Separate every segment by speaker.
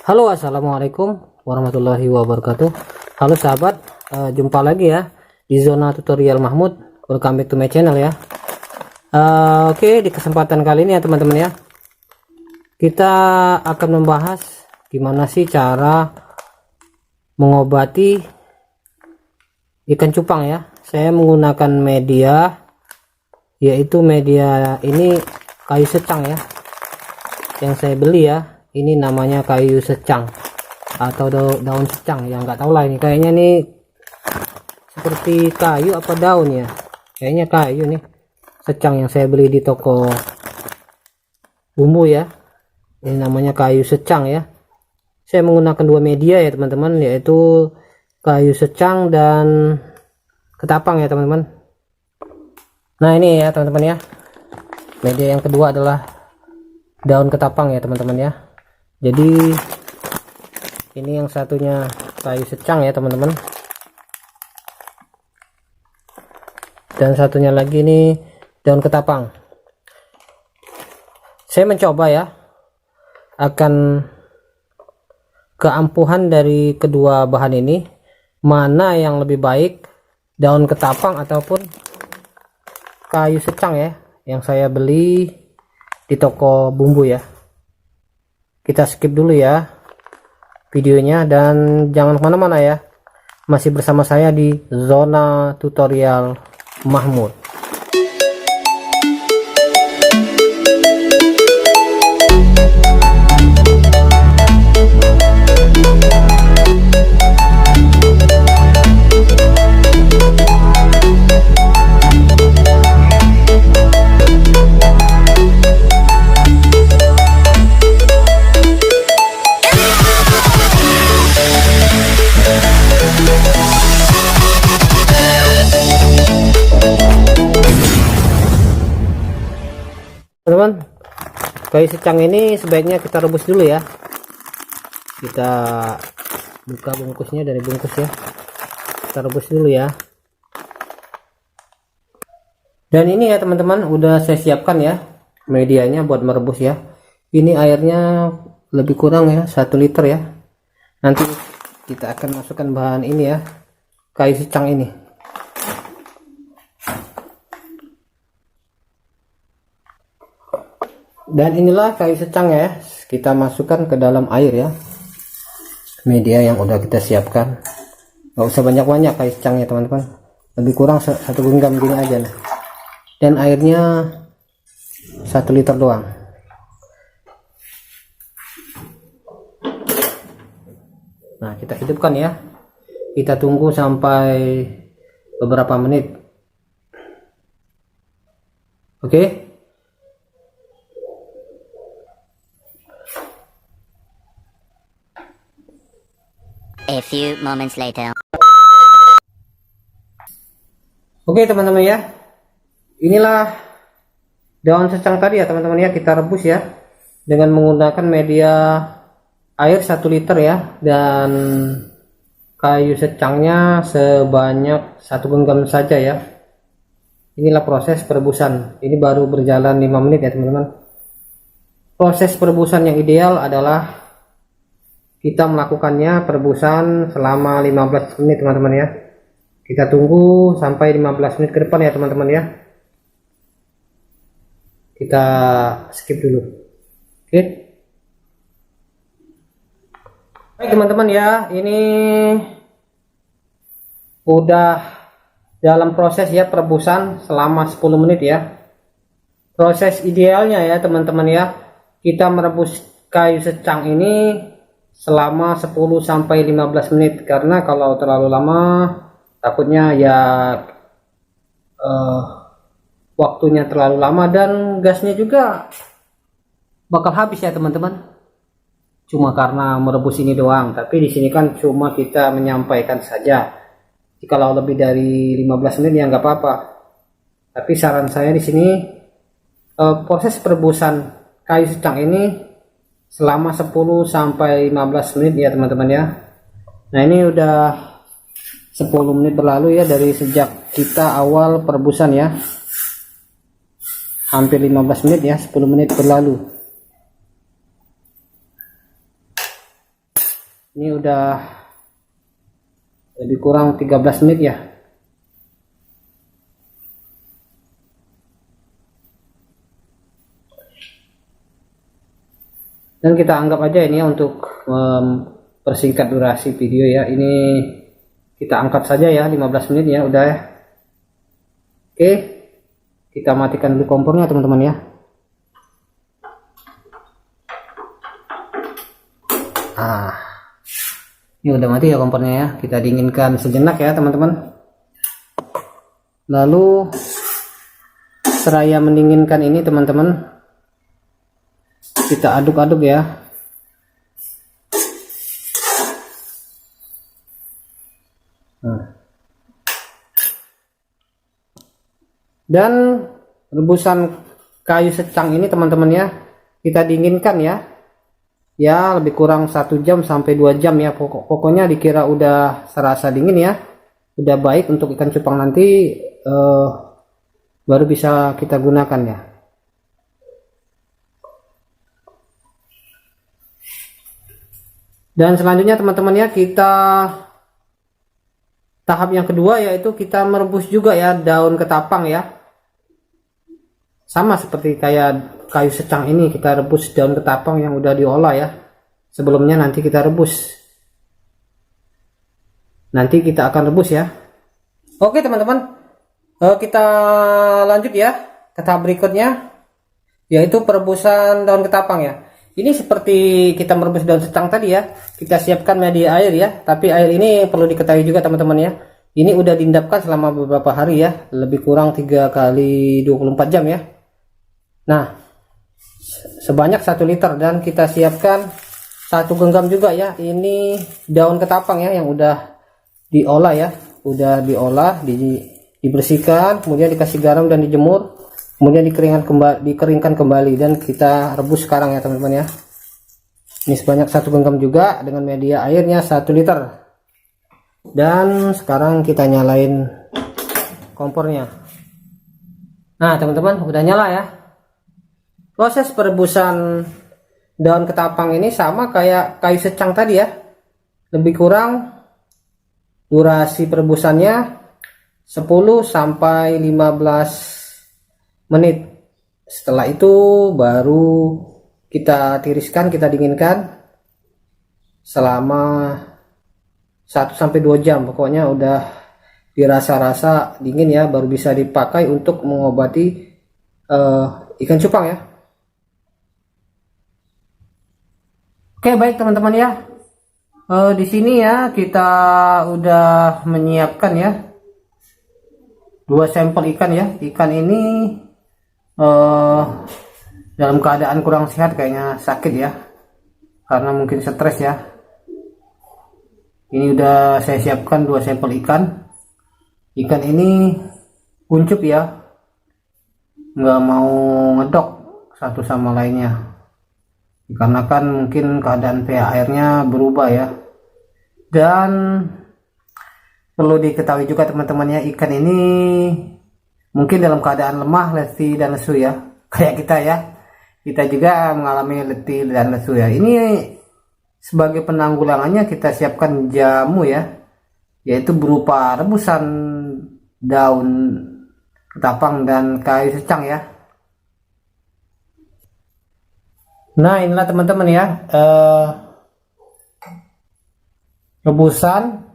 Speaker 1: Halo, assalamualaikum warahmatullahi wabarakatuh. Halo sahabat, jumpa lagi ya di zona tutorial Mahmud. Welcome back to my channel ya. Oke, di kesempatan kali ini ya teman-teman ya, kita akan membahas gimana sih cara mengobati ikan cupang ya. Saya menggunakan media, yaitu media ini kayu secang ya, yang saya beli ya. Ini namanya kayu secang atau daun secang ya, nggak tahu lah, ini kayaknya nih seperti kayu apa daun ya, kayaknya kayu nih secang yang saya beli di toko bumbu ya. Ini namanya kayu secang ya. Saya menggunakan dua media ya teman-teman, yaitu kayu secang dan ketapang ya teman-teman. Nah ini ya teman-teman ya, media yang kedua adalah daun ketapang ya teman-teman ya. Jadi ini yang satunya kayu secang ya teman-teman, dan satunya lagi ini daun ketapang. Saya mencoba ya akan keampuhan dari kedua bahan ini, mana yang lebih baik, daun ketapang ataupun kayu secang ya, yang saya beli di toko bumbu ya. Kita skip dulu ya videonya dan jangan kemana-mana ya, masih bersama saya di zona tutorial Mahmud. Teman-teman, kayu secang ini sebaiknya kita rebus dulu ya. Kita buka bungkusnya dari bungkus ya, kita rebus dulu ya. Dan ini ya teman-teman, udah saya siapkan ya medianya buat merebus ya. Ini airnya lebih kurang ya 1 liter ya. Nanti kita akan masukkan bahan ini ya, kayu secang ini. Dan inilah kayu secang ya, kita masukkan ke dalam air ya, media yang udah kita siapkan. Nggak usah banyak-banyak kayu secangnya teman-teman, lebih kurang 1 genggam gini aja nah. Dan airnya 1 liter doang. Nah kita hidupkan ya, kita tunggu sampai beberapa menit. Oke.
Speaker 2: A few moments later.
Speaker 1: Oke teman-teman ya, inilah daun secang tadi ya teman-teman ya, kita rebus ya dengan menggunakan media air 1 liter ya, dan kayu secangnya sebanyak 1 genggam saja ya. Inilah proses perebusan, ini baru berjalan 5 menit ya teman-teman. Proses perebusan yang ideal adalah kita melakukannya perebusan selama 15 menit teman-teman ya. Kita tunggu sampai 15 menit ke depan ya teman-teman ya. Kita skip dulu. Oke. Baik teman-teman ya, ini udah dalam proses ya perebusan selama 10 menit ya. Proses idealnya ya teman-teman ya, kita merebus kayu secang ini selama 10-15 menit, karena kalau terlalu lama takutnya ya waktunya terlalu lama dan gasnya juga bakal habis ya teman-teman. Cuma karena merebus ini doang, tapi di sini kan cuma kita menyampaikan saja. Kalau lebih dari 15 menit ya nggak apa-apa. Tapi saran saya di sini proses perebusan kayu secang ini selama 10-15 menit ya teman-teman ya. Nah ini udah 10 menit berlalu ya dari sejak kita awal perebusan ya, hampir 15 menit ya, 10 menit berlalu. Ini udah lebih kurang 13 menit ya. Dan kita anggap aja ini ya untuk mempersingkat durasi video ya. Ini kita angkat saja ya 15 menit ya udah ya. Oke, kita matikan dulu kompornya teman-teman ya. Ini udah mati ya kompornya ya. Kita dinginkan sejenak ya teman-teman. Lalu seraya mendinginkan ini teman-teman, kita aduk-aduk ya. Dan rebusan kayu secang ini teman-teman ya, kita dinginkan ya lebih kurang 1 jam sampai 2 jam ya. Pokoknya dikira udah serasa dingin ya, udah baik untuk ikan cupang nanti, baru bisa kita gunakan ya. Dan selanjutnya teman-teman ya, kita tahap yang kedua yaitu kita merebus juga ya daun ketapang ya. Sama seperti kayak kayu secang ini, kita rebus daun ketapang yang udah diolah ya. Sebelumnya nanti kita rebus. Nanti kita akan rebus ya. Oke teman-teman, kita lanjut ya ke tahap berikutnya, yaitu perebusan daun ketapang ya. Ini seperti kita merebus daun secang tadi ya, kita siapkan media air ya. Tapi air ini perlu diketahui juga teman-teman ya, ini udah diendapkan selama beberapa hari ya, lebih kurang 3 kali 24 jam ya. Nah, sebanyak 1 liter, dan kita siapkan 1 genggam juga ya. Ini daun ketapang ya yang udah diolah ya, udah diolah, dibersihkan, kemudian dikasih garam dan dijemur, kemudian dikeringkan kembali dan kita rebus sekarang ya teman-teman ya. Ini sebanyak 1 genggam juga dengan media airnya 1 liter. Dan sekarang kita nyalain kompornya. Nah teman-teman, udah nyala ya. Proses perebusan daun ketapang ini sama kayak kayu secang tadi ya, lebih kurang durasi perebusannya 10 sampai 15 menit. Setelah itu baru kita tiriskan, kita dinginkan selama 1 sampai 2 jam. Pokoknya udah dirasa-rasa dingin ya, baru bisa dipakai untuk mengobati ikan cupang ya. Oke baik teman-teman ya, di sini ya kita udah menyiapkan ya 2 sampel ikan ya. Ikan ini dalam keadaan kurang sehat, kayaknya sakit ya, karena mungkin stres ya. Ini udah saya siapkan 2 sampel ikan. Ikan ini kuncup ya, nggak mau ngedok satu sama lainnya, dikarenakan mungkin keadaan pH airnya berubah ya. Dan perlu diketahui juga teman-teman ya, ikan ini mungkin dalam keadaan lemah, letih dan lesu ya, kayak kita ya. Kita juga mengalami letih dan lesu ya. Ini sebagai penanggulangannya kita siapkan jamu ya, yaitu berupa rebusan daun ketapang dan kayu secang ya. Nah inilah teman-teman ya, rebusan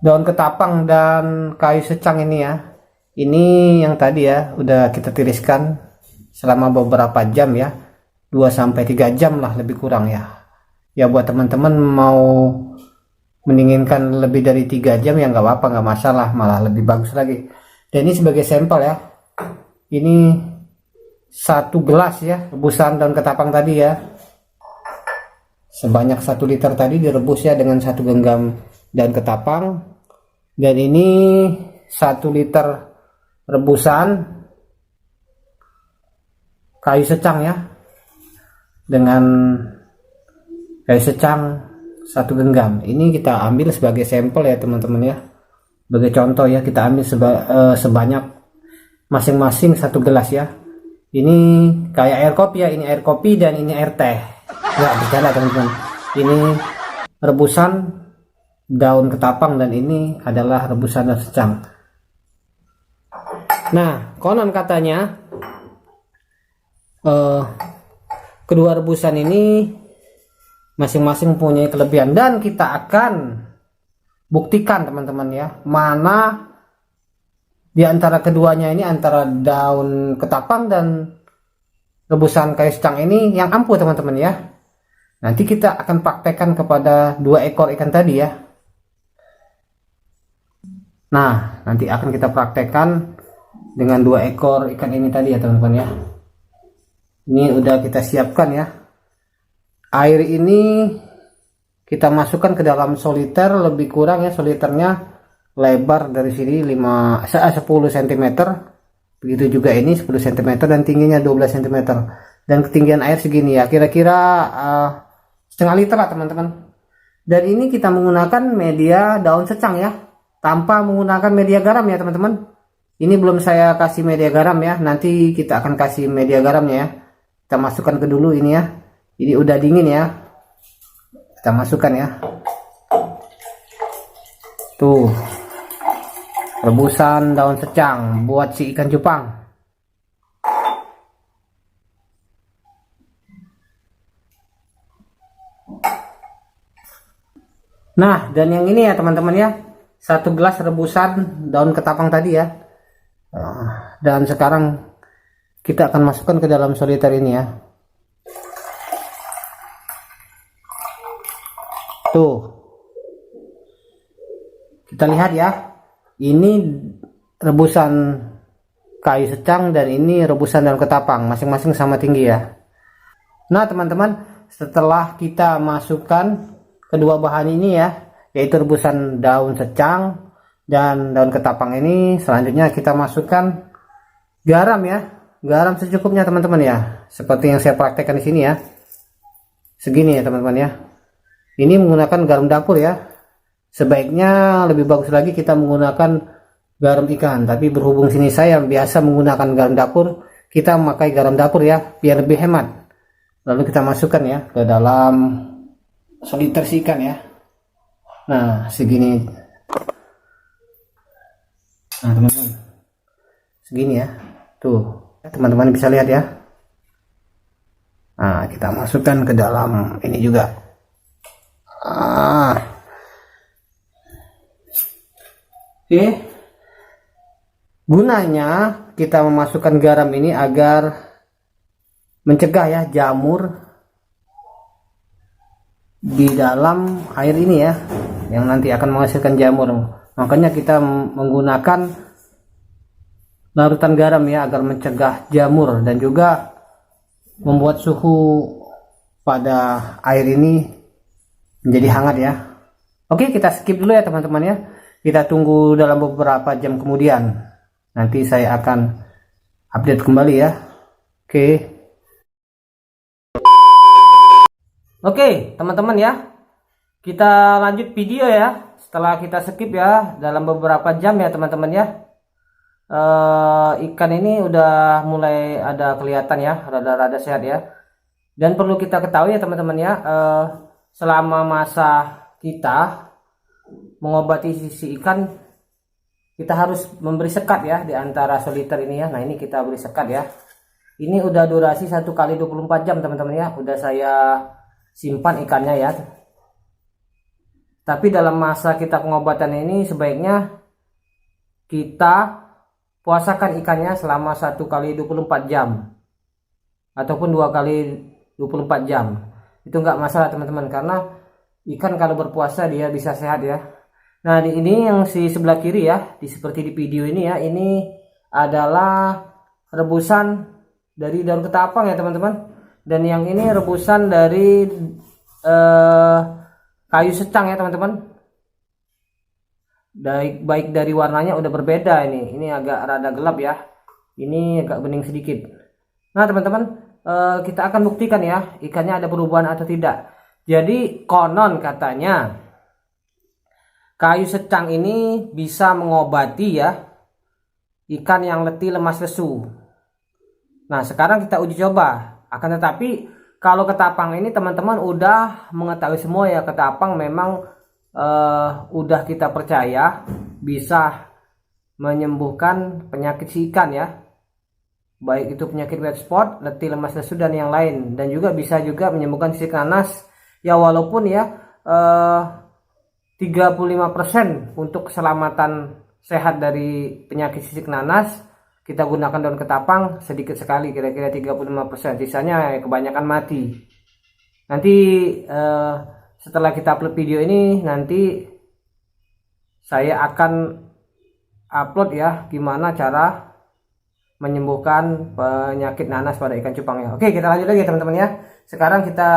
Speaker 1: daun ketapang dan kayu secang ini ya. Ini yang tadi ya udah kita tiriskan selama beberapa jam ya, 2 sampai 3 jam lah lebih kurang ya. Ya buat teman-teman mau mendinginkan lebih dari 3 jam ya nggak apa-apa, nggak masalah, malah lebih bagus lagi. Dan ini sebagai sampel ya, ini 1 gelas ya rebusan daun ketapang tadi ya, sebanyak 1 liter tadi direbus ya dengan 1 genggam daun ketapang. Dan ini 1 liter rebusan kayu secang ya, dengan kayu secang 1 genggam. Ini kita ambil sebagai sampel ya teman-teman ya, sebagai contoh ya, kita ambil sebanyak masing-masing 1 gelas ya. Ini kayak air kopi ya, ini air kopi dan ini air teh. Nggak bercanda teman-teman, ini rebusan daun ketapang dan ini adalah rebusan daun secang. Nah, konon katanya kedua rebusan ini masing-masing punya kelebihan dan kita akan buktikan teman-teman ya, mana di antara keduanya ini, antara daun ketapang dan rebusan kayu secang ini yang ampuh teman-teman ya. Nanti kita akan praktekkan kepada 2 ekor ikan tadi ya. Nah, nanti akan kita praktekkan dengan 2 ekor ikan ini tadi ya teman-teman ya. Ini udah kita siapkan ya. Air ini kita masukkan ke dalam soliter, lebih kurang ya soliternya lebar dari sini 10 cm, begitu juga ini 10 cm dan tingginya 12 cm, dan ketinggian air segini ya, kira-kira setengah liter lah teman-teman. Dan ini kita menggunakan media daun secang ya, tanpa menggunakan media garam ya teman-teman. Ini belum saya kasih media garam ya, nanti kita akan kasih media garamnya ya. Kita masukkan ke dulu ini ya, ini udah dingin ya, kita masukkan ya. Tuh, rebusan daun secang buat si ikan cupang. Nah, dan yang ini ya teman-teman ya, 1 gelas rebusan daun ketapang tadi ya. Dan sekarang kita akan masukkan ke dalam soliter ini ya. Tuh, kita lihat ya, ini rebusan kayu secang dan ini rebusan daun ketapang, masing-masing sama tinggi ya. Nah teman-teman, setelah kita masukkan kedua bahan ini ya, yaitu rebusan daun secang dan daun ketapang ini, selanjutnya kita masukkan garam ya, garam secukupnya teman-teman ya, seperti yang saya praktekkan di sini ya, segini ya teman-teman ya. Ini menggunakan garam dapur ya. Sebaiknya lebih bagus lagi kita menggunakan garam ikan, tapi berhubung sini saya biasa menggunakan garam dapur, kita memakai garam dapur ya, biar lebih hemat. Lalu kita masukkan ya ke dalam soliter si ikan ya. Nah segini, nah teman-teman, segini ya, tuh teman-teman bisa lihat ya. Nah kita masukkan ke dalam ini juga. Oke, gunanya kita memasukkan garam ini agar mencegah ya jamur di dalam air ini ya, yang nanti akan menghasilkan jamur. Makanya kita menggunakan larutan garam ya, agar mencegah jamur dan juga membuat suhu pada air ini menjadi hangat ya. Oke, kita skip dulu ya teman-teman ya. Kita tunggu dalam beberapa jam kemudian. Nanti saya akan update kembali ya. Oke, teman-teman ya. Kita lanjut video ya. Setelah kita skip ya dalam beberapa jam ya teman-teman ya. Ikan ini udah mulai ada kelihatan ya, rada-rada sehat ya. Dan perlu kita ketahui ya teman-teman ya, selama masa kita mengobati sisi ikan, kita harus memberi sekat ya di antara soliter ini ya. Nah ini kita beri sekat ya. Ini udah durasi 1 kali 24 jam teman-teman ya, udah saya simpan ikannya ya. Tapi dalam masa kita pengobatan ini sebaiknya kita puasakan ikannya selama 1 kali 24 jam ataupun 2 kali 24 jam. Itu enggak masalah teman-teman, karena ikan kalau berpuasa dia bisa sehat ya. Nah di ini yang di sebelah kiri ya, seperti di video ini ya, ini adalah rebusan dari daun ketapang ya teman-teman. Dan yang ini rebusan dari kayu secang ya teman-teman. Baik dari warnanya udah berbeda ini. Ini agak rada gelap ya. Ini agak bening sedikit. Nah teman-teman, kita akan buktikan ya ikannya ada perubahan atau tidak. Jadi konon katanya kayu secang ini bisa mengobati ya ikan yang letih, lemas, lesu. Nah sekarang kita uji coba. Akan tetapi kalau ketapang ini teman-teman udah mengetahui semua ya, ketapang memang udah kita percaya bisa menyembuhkan penyakit si ikan ya, baik itu penyakit white spot, letih, lemas lesu dan yang lain, dan juga bisa juga menyembuhkan sisik nanas ya, walaupun ya 35% untuk keselamatan sehat dari penyakit sisik nanas kita gunakan daun ketapang sedikit sekali, kira-kira 35%, sisanya kebanyakan mati. Nanti setelah kita upload video ini, nanti saya akan upload ya gimana cara menyembuhkan penyakit nanas pada ikan cupang ya. Oke, kita lanjut lagi teman-teman ya. Sekarang kita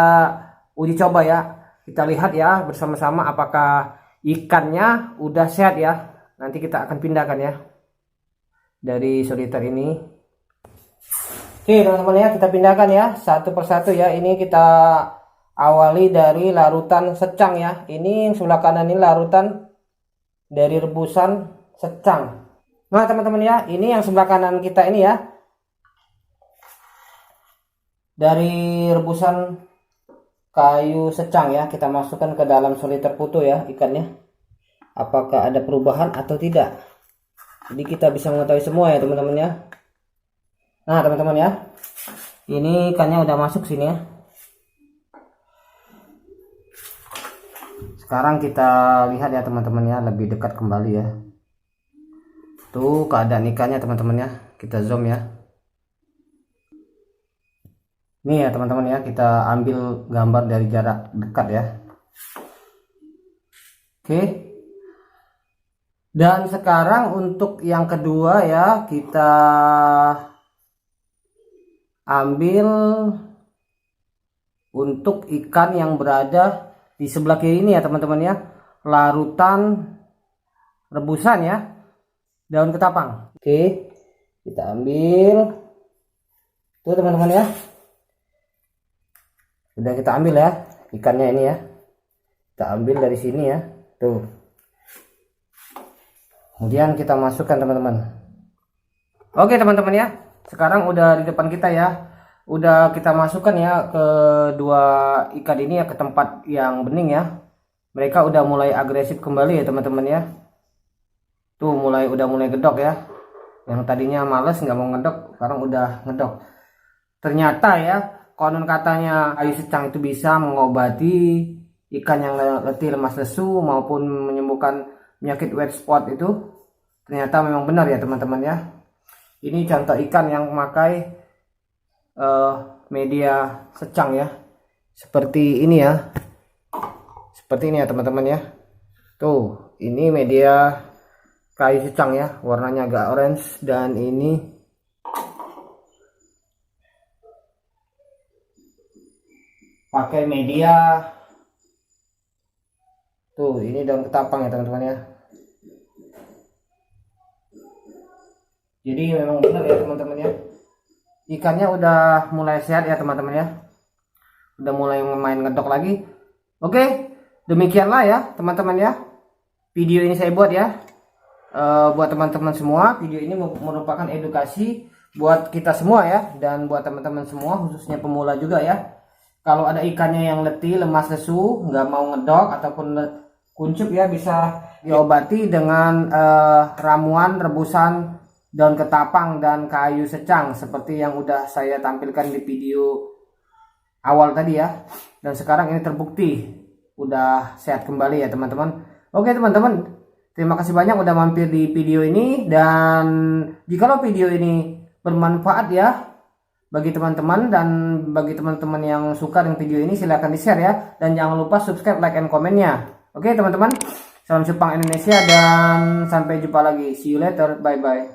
Speaker 1: uji coba ya, kita lihat ya bersama-sama apakah ikannya udah sehat ya. Nanti kita akan pindahkan ya dari soliter ini. Oke teman-teman ya, kita pindahkan ya satu persatu ya. Ini kita awali dari larutan secang ya. Ini yang sebelah kanan ini larutan dari rebusan secang. Nah teman-teman ya, ini yang sebelah kanan kita ini ya, dari rebusan kayu secang ya, kita masukkan ke dalam soliter putu ya ikannya. Apakah ada perubahan atau tidak? Jadi kita bisa mengetahui semua ya teman-teman ya. Nah teman-teman ya, ini ikannya udah masuk sini ya. Sekarang kita lihat ya teman-teman ya, lebih dekat kembali ya. Tuh keadaan ikannya teman-teman ya, kita zoom ya. Nih ya teman-teman ya, kita ambil gambar dari jarak dekat ya. Oke. Dan sekarang untuk yang kedua ya, kita ambil untuk ikan yang berada di sebelah kiri ini ya teman-teman ya, larutan rebusan ya, daun ketapang. Oke, kita ambil tuh teman-teman ya, udah kita ambil ya ikannya ini ya, kita ambil dari sini ya tuh. Kemudian kita masukkan teman-teman. Oke teman-teman ya, sekarang udah di depan kita ya, udah kita masukkan ya ke dua ikan ini ya, ke tempat yang bening ya. Mereka udah mulai agresif kembali ya teman-teman ya. Tuh udah mulai gedok ya. Yang tadinya males nggak mau ngedok, sekarang udah ngedok. Ternyata ya, konon katanya kayu secang itu bisa mengobati ikan yang letih, lemas lesu maupun menyembuhkan penyakit white spot itu. Ternyata memang benar ya teman-teman ya. Ini contoh ikan yang memakai media secang ya, seperti ini ya, seperti ini ya teman-teman ya. Tuh ini media kayu secang ya, warnanya agak orange, dan ini pakai media tuh, ini daun ketapang ya teman-teman ya. Jadi memang benar ya teman-teman ya, ikannya udah mulai sehat ya teman-teman ya, udah mulai main ngedok lagi. Oke, demikianlah ya teman-teman ya, video ini saya buat ya, buat teman-teman semua. Video ini merupakan edukasi buat kita semua ya, dan buat teman-teman semua, khususnya pemula juga ya. Kalau ada ikannya yang letih, lemas lesu, nggak mau ngedok ataupun kuncup ya, bisa diobati dengan ramuan rebusan daun ketapang dan kayu secang seperti yang udah saya tampilkan di video awal tadi ya. Dan sekarang ini terbukti udah sehat kembali ya teman-teman. Oke teman-teman, terima kasih banyak udah mampir di video ini, dan jikalau video ini bermanfaat ya bagi teman-teman, dan bagi teman-teman yang suka dengan video ini, silahkan di share ya, dan jangan lupa subscribe, like, and komennya. Oke teman-teman, salam cupang Indonesia dan sampai jumpa lagi, see you later, bye bye.